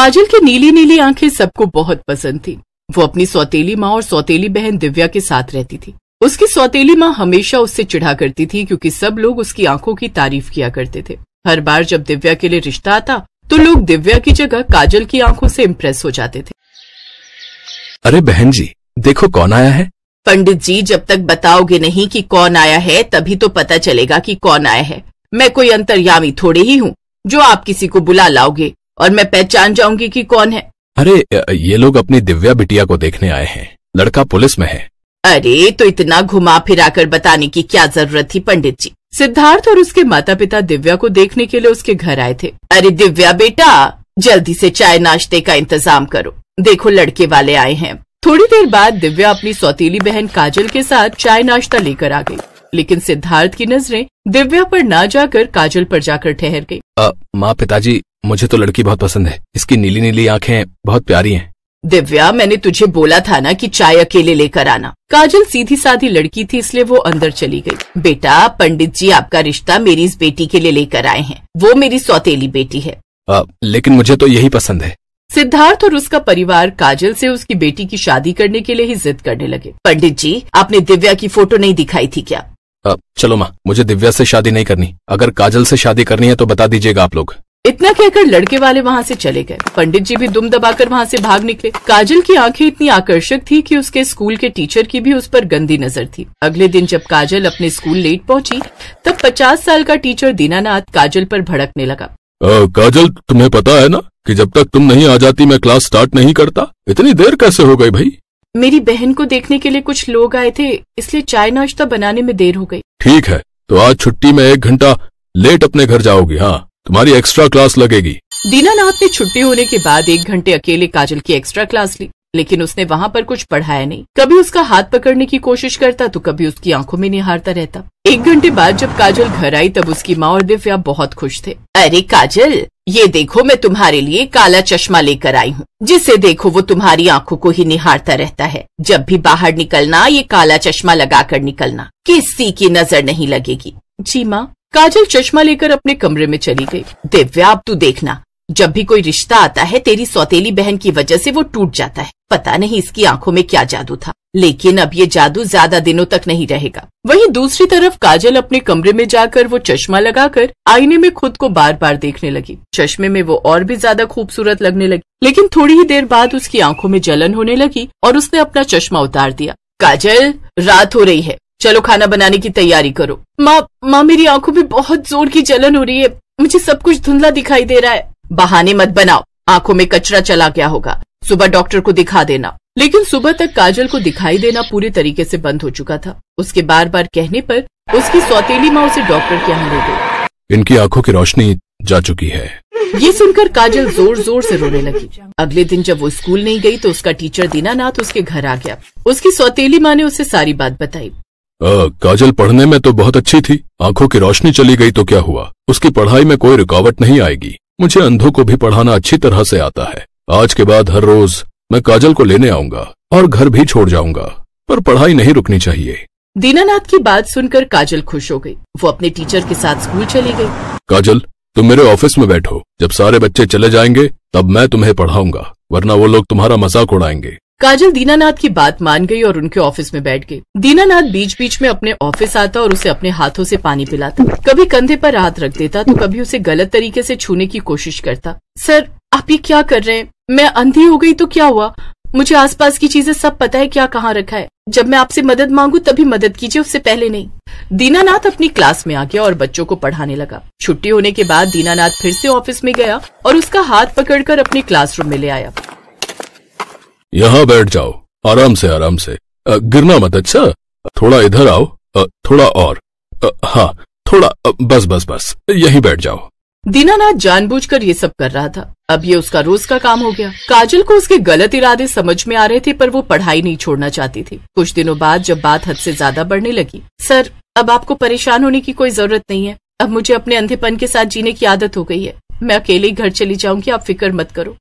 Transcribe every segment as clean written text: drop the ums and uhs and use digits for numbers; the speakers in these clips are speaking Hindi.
काजल की नीली नीली आंखें सबको बहुत पसंद थी। वो अपनी सौतेली माँ और सौतेली बहन दिव्या के साथ रहती थी। उसकी सौतेली माँ हमेशा उससे चिढ़ा करती थी क्योंकि सब लोग उसकी आंखों की तारीफ किया करते थे। हर बार जब दिव्या के लिए रिश्ता आता तो लोग दिव्या की जगह काजल की आंखों से इम्प्रेस हो जाते थे। अरे बहन जी, देखो कौन आया है। पंडित जी, जब तक बताओगे नहीं कि कौन आया है तभी तो पता चलेगा कि कौन आया है। मैं कोई अंतर्यामी थोड़े ही हूँ जो आप किसी को बुला लाओगे और मैं पहचान जाऊंगी कि कौन है। अरे ये लोग अपनी दिव्या बिटिया को देखने आए हैं। लड़का पुलिस में है। अरे तो इतना घुमा फिरा कर बताने की क्या जरूरत थी पंडित जी। सिद्धार्थ और उसके माता पिता दिव्या को देखने के लिए उसके घर आए थे। अरे दिव्या बेटा, जल्दी से चाय नाश्ते का इंतजाम करो, देखो लड़के वाले आए हैं। थोड़ी देर बाद दिव्या अपनी सौतीली बहन काजल के साथ चाय नाश्ता लेकर आ गई, लेकिन सिद्धार्थ की नजरें दिव्या पर ना जाकर काजल पर जाकर ठहर गई। माँ पिताजी, मुझे तो लड़की बहुत पसंद है। इसकी नीली नीली आंखें बहुत प्यारी हैं। दिव्या, मैंने तुझे बोला था ना कि चाय अकेले लेकर आना। काजल सीधी साधी लड़की थी इसलिए वो अंदर चली गई। बेटा, पंडित जी आपका रिश्ता मेरी इस बेटी के लिए लेकर आए हैं। वो मेरी सौतेली बेटी है। लेकिन मुझे तो यही पसंद है। सिद्धार्थ और उसका परिवार काजल से उसकी बेटी की शादी करने के लिए ही जिद करने लगे। पंडित जी, आपने दिव्या की फोटो नहीं दिखाई थी क्या? चलो माँ, मुझे दिव्या से शादी नहीं करनी। अगर काजल से शादी करनी है तो बता दीजिएगा आप लोग। इतना कहकर लड़के वाले वहाँ से चले गए। पंडित जी भी दुम दबाकर वहाँ से भाग निकले। काजल की आंखें इतनी आकर्षक थी कि उसके स्कूल के टीचर की भी उस पर गंदी नजर थी। अगले दिन जब काजल अपने स्कूल लेट पहुंची तब 50 साल का टीचर दीनानाथ काजल पर भड़कने लगा। काजल, तुम्हें पता है ना कि जब तक तुम नहीं आ जाती मैं क्लास स्टार्ट नहीं करता। इतनी देर कैसे हो गई भाई? मेरी बहन को देखने के लिए कुछ लोग आए थे, इसलिए चाय नाश्ता बनाने में देर हो गई। ठीक है, तो आज छुट्टी में 1 घंटा लेट अपने घर जाओगी। हाँ, तुम्हारी एक्स्ट्रा क्लास लगेगी। दीनानाथ ने छुट्टी होने के बाद 1 घंटे अकेले काजल की एक्स्ट्रा क्लास ली, लेकिन उसने वहाँ पर कुछ पढ़ाया नहीं। कभी उसका हाथ पकड़ने की कोशिश करता तो कभी उसकी आंखों में निहारता रहता। 1 घंटे बाद जब काजल घर आई तब उसकी माँ और दिव्या बहुत खुश थे। अरे काजल, ये देखो मैं तुम्हारे लिए काला चश्मा लेकर आई हूँ। जिसे देखो वो तुम्हारी आंखों को ही निहारता रहता है। जब भी बाहर निकलना ये काला चश्मा लगाकर निकलना, किसी की नजर नहीं लगेगी। जी माँ। काजल चश्मा लेकर अपने कमरे में चली गई। दिव्या, अब तू देखना, जब भी कोई रिश्ता आता है तेरी सौतेली बहन की वजह से वो टूट जाता है। पता नहीं इसकी आंखों में क्या जादू था, लेकिन अब ये जादू ज्यादा दिनों तक नहीं रहेगा। वहीं दूसरी तरफ काजल अपने कमरे में जाकर वो चश्मा लगाकर आईने में खुद को बार बार देखने लगी। चश्मे में वो और भी ज्यादा खूबसूरत लगने लगी, लेकिन थोड़ी ही देर बाद उसकी आंखों में जलन होने लगी और उसने अपना चश्मा उतार दिया। काजल, रात हो रही है, चलो खाना बनाने की तैयारी करो। माँ, मेरी आंखों में बहुत जोर की जलन हो रही है। मुझे सब कुछ धुंधला दिखाई दे रहा है। बहाने मत बनाओ, आंखों में कचरा चला गया होगा। सुबह डॉक्टर को दिखा देना। लेकिन सुबह तक काजल को दिखाई देना पूरी तरीके से बंद हो चुका था। उसके बार बार कहने पर उसकी सौतेली माँ उसे डॉक्टर के यहाँ ले गई। इनकी आंखों की रोशनी जा चुकी है। ये सुनकर काजल जोर जोर से रोने लगी। अगले दिन जब वो स्कूल नहीं गई तो उसका टीचर दीनानाथ उसके घर आ गया। उसकी सौतेली माँ ने उसे सारी बात बताई। काजल पढ़ने में तो बहुत अच्छी थी, आंखों की रोशनी चली गई तो क्या हुआ? उसकी पढ़ाई में कोई रुकावट नहीं आएगी। मुझे अंधों को भी पढ़ाना अच्छी तरह से आता है। आज के बाद हर रोज मैं काजल को लेने आऊंगा और घर भी छोड़ जाऊंगा, पर पढ़ाई नहीं रुकनी चाहिए। दीनानाथ की बात सुनकर काजल खुश हो गई। वो अपने टीचर के साथ स्कूल चली गई। काजल, तुम मेरे ऑफिस में बैठो। जब सारे बच्चे चले जाएंगे तब मैं तुम्हें पढ़ाऊंगा, वरना वो लोग तुम्हारा मजाक उड़ाएंगे। काजल दीनानाथ की बात मान गई और उनके ऑफिस में बैठ गई। दीनानाथ बीच बीच में अपने ऑफिस आता और उसे अपने हाथों से पानी पिलाता। कभी कंधे पर हाथ रख देता तो कभी उसे गलत तरीके से छूने की कोशिश करता। सर, आप ये क्या कर रहे हैं? मैं अंधी हो गई तो क्या हुआ? मुझे आसपास की चीजें सब पता है, क्या कहाँ रखा है। जब मैं आपसे मदद मांगू तभी मदद कीजिए, उससे पहले नहीं। दीनानाथ अपनी क्लास में आ गया और बच्चों को पढ़ाने लगा। छुट्टी होने के बाद दीनानाथ फिर से ऑफिस में गया और उसका हाथ पकड़कर अपने क्लासरूम में ले आया। यहाँ बैठ जाओ, आराम से आराम से, गिरना मत। अच्छा, थोड़ा इधर आओ, थोड़ा और, हाँ थोड़ा, बस बस बस, यहीं बैठ जाओ। दीनानाथ जानबूझकर ये सब कर रहा था। अब ये उसका रोज का काम हो गया। काजल को उसके गलत इरादे समझ में आ रहे थे, पर वो पढ़ाई नहीं छोड़ना चाहती थी। कुछ दिनों बाद जब बात हद से ज्यादा बढ़ने लगी, सर, अब आपको परेशान होने की कोई जरूरत नहीं है। अब मुझे अपने अंधेपन के साथ जीने की आदत हो गई है। मैं अकेले ही घर चली जाऊंगी, आप फिक्र मत करो।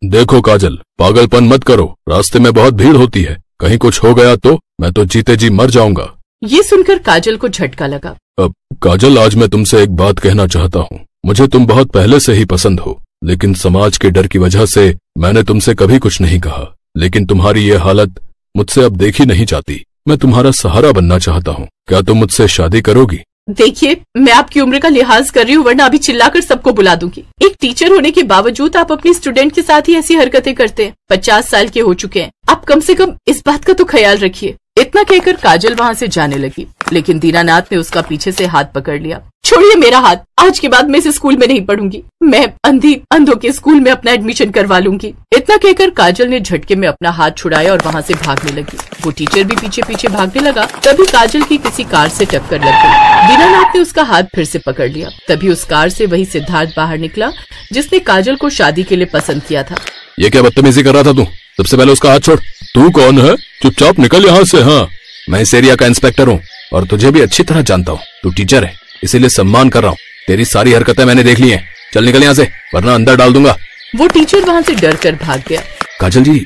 देखो काजल, पागलपन मत करो। रास्ते में बहुत भीड़ होती है, कहीं कुछ हो गया तो मैं तो जीते जी मर जाऊंगा। ये सुनकर काजल को झटका लगा। काजल, आज मैं तुमसे एक बात कहना चाहता हूँ। मुझे तुम बहुत पहले से ही पसंद हो, लेकिन समाज के डर की वजह से मैंने तुमसे कभी कुछ नहीं कहा। लेकिन तुम्हारी ये हालत मुझसे अब देखी नहीं जाती। मैं तुम्हारा सहारा बनना चाहता हूँ। क्या तुम मुझसे शादी करोगी? देखिए, मैं आपकी उम्र का लिहाज कर रही हूँ, वरना अभी चिल्लाकर सबको बुला दूंगी। एक टीचर होने के बावजूद आप अपनी स्टूडेंट के साथ ही ऐसी हरकतें करते हैं। 50 साल के हो चुके हैं, आप कम से कम इस बात का तो ख्याल रखिए। इतना कहकर काजल वहाँ से जाने लगी, लेकिन दीनानाथ ने उसका पीछे से हाथ पकड़ लिया। छोड़िए मेरा हाथ, आज के बाद मैं इस स्कूल में नहीं पढ़ूंगी। मैं अंधों के स्कूल में अपना एडमिशन करवा लूंगी। इतना कहकर काजल ने झटके में अपना हाथ छुड़ाया और वहाँ से भागने लगी। वो टीचर भी पीछे पीछे भागने लगा। तभी काजल की किसी कार से टक्कर लग गई। दीनानाथ ने उसका हाथ फिर से पकड़ लिया। तभी उस कार से वही सिद्धार्थ बाहर निकला, जिसने काजल को शादी के लिए पसंद किया था। ये क्या बदतमीजी कर रहा था तू? सबसे पहले उसका हाथ छोड़। तू कौन है? चुपचाप निकल यहाँ से। हाँ, मैं इस एरिया का इंस्पेक्टर हूँ और तुझे भी अच्छी तरह जानता हूँ। तू टीचर है, इसीलिए सम्मान कर रहा हूँ। तेरी सारी हरकतें मैंने देख ली हैं। चल निकल यहाँ से, वरना अंदर डाल दूंगा। वो टीचर वहाँ से डर कर भाग गया। काजल जी,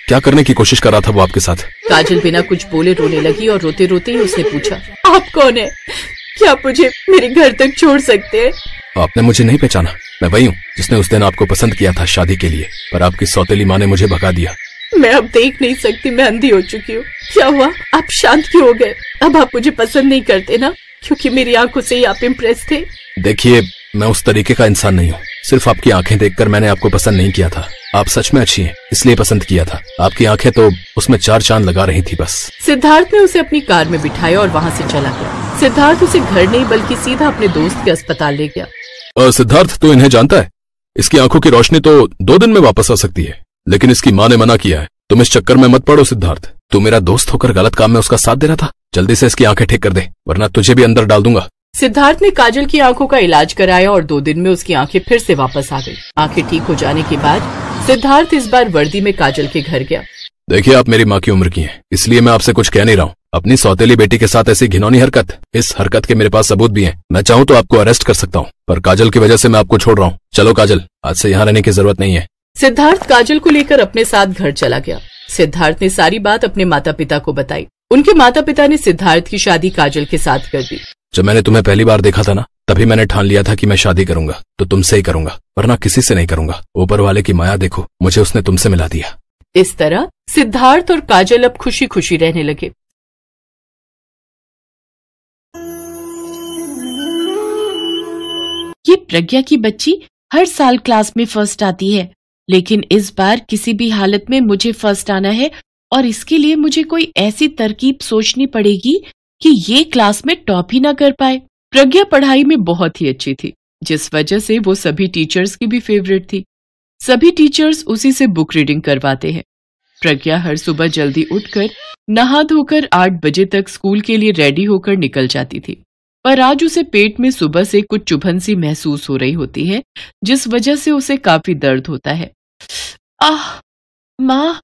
क्या करने की कोशिश कर रहा था वो आपके साथ? काजल बिना कुछ बोले रोने लगी और रोते रोते ही उसने पूछा, आप कौन है? क्या आप मुझे मेरे घर तक छोड़ सकते हैं? आपने मुझे नहीं पहचाना? मैं वही हूँ जिसने उस दिन आपको पसंद किया था शादी के लिए, पर आपकी सौतेली माँ ने मुझे भगा दिया। मैं अब देख नहीं सकती, मैं अंधी हो चुकी हूँ। क्या हुआ, आप शांत क्यों हो गए? अब आप मुझे पसंद नहीं करते ना, क्योंकि मेरी आंखों से ही आप इम्प्रेस थे। देखिए, मैं उस तरीके का इंसान नहीं हूँ। सिर्फ आपकी आंखें देखकर मैंने आपको पसंद नहीं किया था। आप सच में अच्छी हैं, इसलिए पसंद किया था। आपकी आंखें तो उसमें 4 चांद लगा रही थी बस। सिद्धार्थ ने उसे अपनी कार में बिठाया और वहाँ से चला गया। सिद्धार्थ उसे घर नहीं बल्कि सीधा अपने दोस्त के अस्पताल ले गया। सिद्धार्थ तो इन्हें जानता है। इसकी आंखों की रोशनी तो 2 दिन में वापस आ सकती है, लेकिन इसकी माँ ने मना किया है। तुम इस चक्कर में मत पड़ो सिद्धार्थ। तू मेरा दोस्त होकर गलत काम में उसका साथ दे रहा था। जल्दी से इसकी आंखें ठीक कर दे, वरना तुझे भी अंदर डाल दूंगा। सिद्धार्थ ने काजल की आंखों का इलाज कराया और 2 दिन में उसकी आंखें फिर से वापस आ गई। आंखें ठीक हो जाने के बाद सिद्धार्थ इस बार वर्दी में काजल के घर गया। देखिए, आप मेरी माँ की उम्र की हैं, इसलिए मैं आपसे कुछ कह नहीं रहा हूँ। अपनी सौतेली बेटी के साथ ऐसी घिनौनी हरकत, इस हरकत के मेरे पास सबूत भी हैं। मैं चाहूँ तो आपको अरेस्ट कर सकता हूँ, पर काजल की वजह से मैं आपको छोड़ रहा हूँ। चलो काजल, आज से यहाँ रहने की जरूरत नहीं है। सिद्धार्थ काजल को लेकर अपने साथ घर चला गया। सिद्धार्थ ने सारी बात अपने माता पिता को बताई। उनके माता पिता ने सिद्धार्थ की शादी काजल के साथ कर दी। जब मैंने तुम्हें पहली बार देखा था ना, तभी मैंने ठान लिया था कि मैं शादी करूंगा तो तुमसे ही करूंगा, वरना किसी से नहीं करूंगा। ऊपर वाले की माया देखो, मुझे उसने तुमसे मिला दिया। इस तरह सिद्धार्थ और काजल अब खुशी खुशी रहने लगे। ये प्रज्ञा की बच्ची हर साल क्लास में फर्स्ट आती है, लेकिन इस बार किसी भी हालत में मुझे फर्स्ट आना है और इसके लिए मुझे कोई ऐसी तरकीब सोचनी पड़ेगी कि ये क्लास में टॉप ही ना कर पाए। प्रज्ञा पढ़ाई में बहुत ही अच्छी थी, जिस वजह से वो सभी टीचर्स की भी फेवरेट थी। सभी टीचर्स उसी से बुक रीडिंग करवाते हैं। प्रज्ञा हर सुबह जल्दी उठकर नहा धोकर 8 बजे तक स्कूल के लिए रेडी होकर निकल जाती थी, पर आज उसे पेट में सुबह से कुछ चुभन सी महसूस हो रही होती है, जिस वजह से उसे काफी दर्द होता है। आह माँ,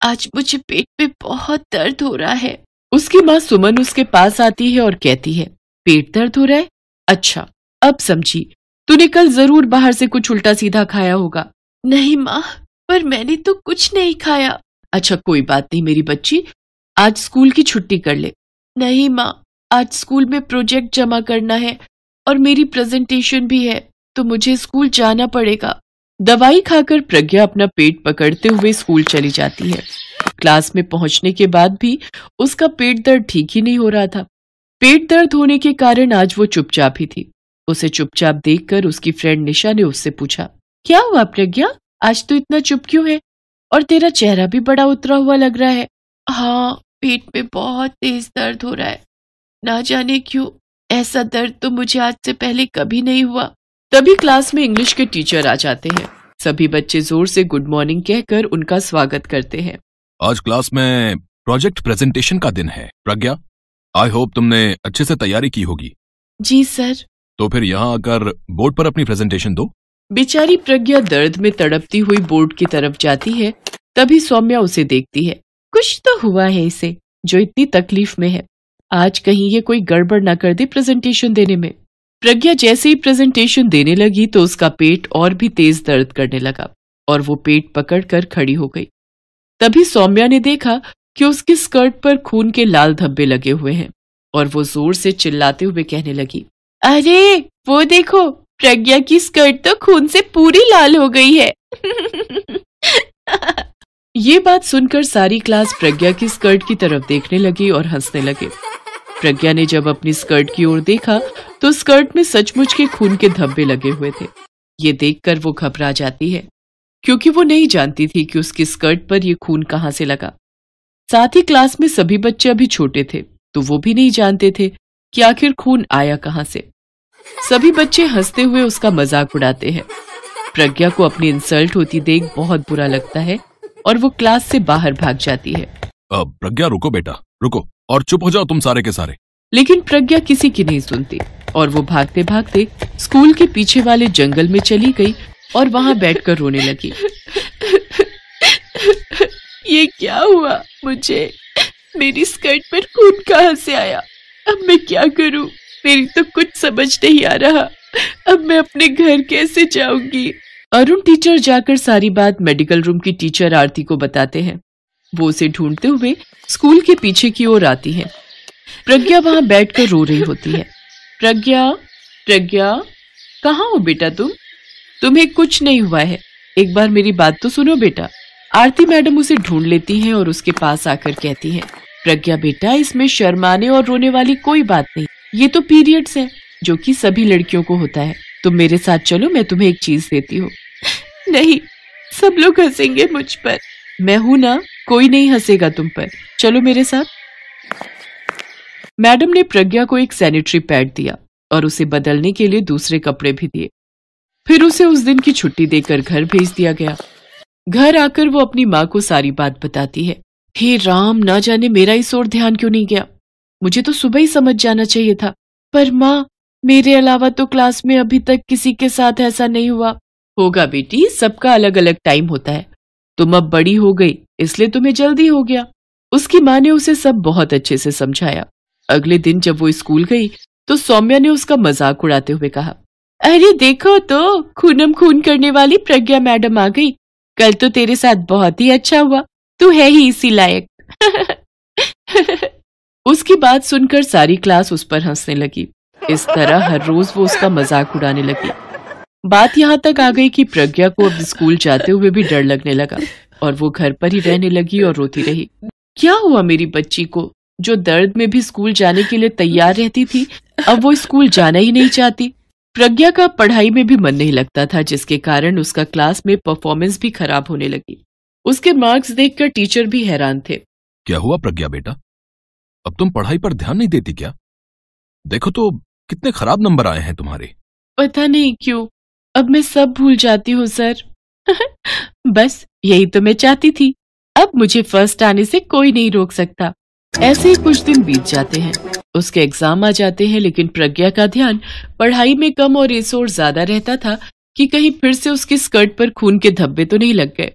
आज मुझे पेट में बहुत दर्द हो रहा है। उसकी माँ सुमन उसके पास आती है और कहती है, पेट दर्द हो रहा है? अच्छा, अब समझी, तूने कल जरूर बाहर से कुछ उल्टा सीधा खाया होगा। नहीं माँ, पर मैंने तो कुछ नहीं खाया। अच्छा कोई बात नहीं मेरी बच्ची, आज स्कूल की छुट्टी कर ले। नहीं माँ, आज स्कूल में प्रोजेक्ट जमा करना है और मेरी प्रेजेंटेशन भी है, तो मुझे स्कूल जाना पड़ेगा। दवाई खाकर प्रज्ञा अपना पेट पकड़ते हुए स्कूल चली जाती है। क्लास में पहुंचने के बाद भी उसका पेट दर्द ठीक ही नहीं हो रहा था। पेट दर्द होने के कारण आज वो चुपचाप ही थी। उसे चुपचाप देखकर उसकी फ्रेंड निशा ने उससे पूछा, क्या हुआ प्रज्ञा, आज तो इतना चुप क्यों है और तेरा चेहरा भी बड़ा उतरा हुआ लग रहा है। हाँ, पेट में बहुत तेज दर्द हो रहा है, ना जाने क्यों, ऐसा दर्द तो मुझे आज से पहले कभी नहीं हुआ। तभी क्लास में इंग्लिश के टीचर आ जाते हैं। सभी बच्चे जोर से गुड मॉर्निंग कहकर उनका स्वागत करते हैं। आज क्लास में प्रोजेक्ट प्रेजेंटेशन का दिन है प्रज्ञा, आई होप तुमने अच्छे से तैयारी की होगी। जी सर। तो फिर यहाँ आकर बोर्ड पर अपनी प्रेजेंटेशन दो। बेचारी प्रज्ञा दर्द में तड़पती हुई बोर्ड की तरफ जाती है। तभी सौम्या उसे देखती है। कुछ तो हुआ है इसे, जो इतनी तकलीफ में है। आज कहीं ये कोई गड़बड़ ना कर दे प्रेजेंटेशन देने में। प्रज्ञा जैसे ही प्रेजेंटेशन देने लगी तो उसका पेट और भी तेज दर्द करने लगा और वो पेट पकड़कर खड़ी हो गई। तभी सौम्या ने देखा कि उसकी स्कर्ट पर खून के लाल धब्बे लगे हुए हैं और वो जोर से चिल्लाते हुए कहने लगी, अरे वो देखो, प्रज्ञा की स्कर्ट तो खून से पूरी लाल हो गई है। ये बात सुनकर सारी क्लास प्रज्ञा की स्कर्ट की तरफ देखने लगी और हंसने लगे। प्रज्ञा ने जब अपनी स्कर्ट की ओर देखा तो स्कर्ट में सचमुच के खून के धब्बे लगे हुए थे। ये देखकर वो घबरा जाती है, क्योंकि वो नहीं जानती थी कि उसकी स्कर्ट पर ये खून कहाँ से लगा। साथ ही क्लास में सभी बच्चे अभी छोटे थे, तो वो भी नहीं जानते थे कि आखिर खून आया कहाँ से। सभी बच्चे हंसते हुए उसका मजाक उड़ाते हैं। प्रज्ञा को अपनी इंसल्ट होती देख बहुत बुरा लगता है और वो क्लास से बाहर भाग जाती है। प्रज्ञा रुको बेटा, रुको और चुप हो जाओ तुम सारे के सारे। लेकिन प्रज्ञा किसी की नहीं सुनती और वो भागते भागते स्कूल के पीछे वाले जंगल में चली गई और वहां बैठकर रोने लगी। ये क्या हुआ मुझे? मेरी स्कर्ट पर खून कहाँ से आया? अब मैं क्या करूं? मेरी तो कुछ समझ नहीं आ रहा। अब मैं अपने घर कैसे जाऊंगी? अरुण टीचर जाकर सारी बात मेडिकल रूम की टीचर आरती को बताते हैं। वो उसे ढूंढते हुए स्कूल के पीछे की ओर आती है। प्रज्ञा वहां बैठकर रो रही होती है। प्रज्ञा, प्रज्ञा, कहाँ हो बेटा तुम? तुम्हें कुछ नहीं हुआ है, एक बार मेरी बात तो सुनो बेटा। आरती मैडम उसे ढूंढ लेती हैं और उसके पास आकर कहती हैं, प्रज्ञा बेटा, इसमें शर्माने और रोने वाली कोई बात नहीं। ये तो पीरियड्स है, जो कि सभी लड़कियों को होता है। तुम मेरे साथ चलो, मैं तुम्हें एक चीज देती हूँ। नहीं, सब लोग हंसेंगे मुझ पर। मैं हूं ना, कोई नहीं हंसेगा तुम पर। चलो मेरे साथ। मैडम ने प्रज्ञा को एक सैनिटरी पैड दिया और उसे बदलने के लिए दूसरे कपड़े भी दिए। फिर उसे उस दिन की छुट्टी देकर घर भेज दिया गया। घर आकर वो अपनी माँ को सारी बात बताती है। हे राम, ना जाने मेरा इस ओर ध्यान क्यों नहीं गया। मुझे तो सुबह ही समझ जाना चाहिए था। पर माँ, मेरे अलावा तो क्लास में अभी तक किसी के साथ ऐसा नहीं हुआ। होगा बेटी, सबका अलग अलग टाइम होता है। तुम अब बड़ी हो गई, इसलिए तुम्हें जल्दी हो गया। उसकी माँ ने उसे सब बहुत अच्छे से समझाया। अगले दिन जब वो स्कूल गई तो सौम्या ने उसका मजाक उड़ाते हुए कहा, अरे देखो तो, खूनम खून करने वाली प्रज्ञा मैडम आ गई। कल तो तेरे साथ बहुत ही अच्छा हुआ, तू है ही इसी लायक। उसकी बात सुनकर सारी क्लास उस पर हंसने लगी। इस तरह हर रोज वो उसका मजाक उड़ाने लगी। बात यहाँ तक आ गई कि प्रज्ञा को अब स्कूल जाते हुए भी डर लगने लगा और वो घर पर ही रहने लगी और रोती रही। क्या हुआ मेरी बच्ची को, जो दर्द में भी स्कूल जाने के लिए तैयार रहती थी, अब वो स्कूल जाना ही नहीं चाहती। प्रज्ञा का पढ़ाई में भी मन नहीं लगता था, जिसके कारण उसका क्लास में परफॉर्मेंस भी खराब होने लगी। उसके मार्क्स देखकर टीचर भी हैरान थे। क्या हुआ प्रज्ञा बेटा, अब तुम पढ़ाई पर ध्यान नहीं देती क्या? देखो तो कितने खराब नंबर आए हैं तुम्हारे। पता नहीं क्यों, अब मैं सब भूल जाती हूँ सर। बस यही तो मैं चाहती थी। अब मुझे फर्स्ट आने से कोई नहीं रोक सकता। ऐसे ही कुछ दिन बीत जाते हैं। उसके एग्जाम आ जाते हैं, लेकिन प्रज्ञा का ध्यान पढ़ाई में कम और इस ओर ज्यादा रहता था कि कहीं फिर से उसकी स्कर्ट पर खून के धब्बे तो नहीं लग गए।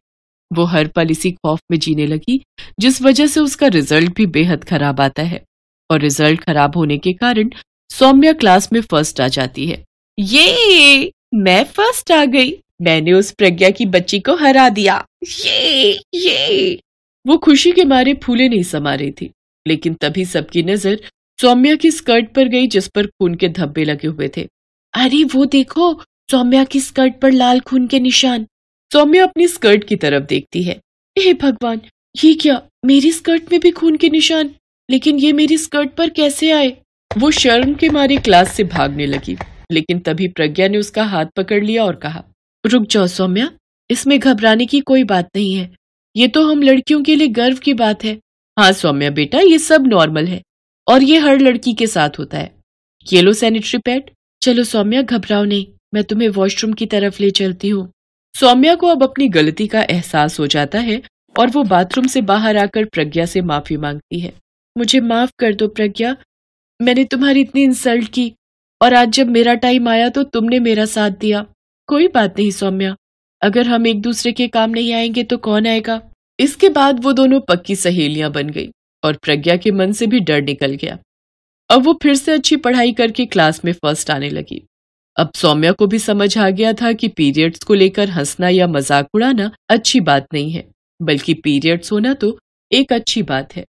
वो हर पल इसी खौफ में जीने लगी, जिस वजह से उसका रिजल्ट भी बेहद खराब आता है। और रिजल्ट खराब होने के कारण सौम्या क्लास में फर्स्ट आ जाती है। ये मैं फर्स्ट आ गई, मैंने उस प्रज्ञा की बच्ची को हरा दिया। ये वो खुशी के मारे फूले नहीं समा रही थी। लेकिन तभी सबकी नजर सौम्या की स्कर्ट पर गई, जिस पर खून के धब्बे लगे हुए थे। अरे वो देखो, सौम्या की स्कर्ट पर लाल खून के निशान। सौम्या अपनी स्कर्ट की तरफ देखती है। हे भगवान, ये क्या, मेरी स्कर्ट में भी खून के निशान? लेकिन ये मेरी स्कर्ट पर कैसे आए? वो शर्म के मारे क्लास से भागने लगी, लेकिन तभी प्रज्ञा ने उसका हाथ पकड़ लिया और कहा, रुक जाओ सौम्या, इसमें घबराने की कोई बात नहीं है। ये तो हम लड़कियों के लिए गर्व की बात है। हाँ सौम्या बेटा, ये सब नॉर्मल है और ये हर लड़की के साथ होता है। ये लो सैनिटरी पैड। चलो सौम्या, घबराओ नहीं, मैं तुम्हें वॉशरूम की तरफ ले चलती हूँ। सौम्या को अब अपनी गलती का एहसास हो जाता है और वो बाथरूम से बाहर आकर प्रज्ञा से माफी मांगती है। मुझे माफ कर दो प्रज्ञा, मैंने तुम्हारी इतनी इंसल्ट की और आज जब मेरा टाइम आया तो तुमने मेरा साथ दिया। कोई बात नहीं सौम्या, अगर हम एक दूसरे के काम नहीं आएंगे तो कौन आएगा। इसके बाद वो दोनों पक्की सहेलियां बन गई और प्रज्ञा के मन से भी डर निकल गया। अब वो फिर से अच्छी पढ़ाई करके क्लास में फर्स्ट आने लगी। अब सौम्या को भी समझ आ गया था कि पीरियड्स को लेकर हंसना या मजाक उड़ाना अच्छी बात नहीं है, बल्कि पीरियड्स होना तो एक अच्छी बात है।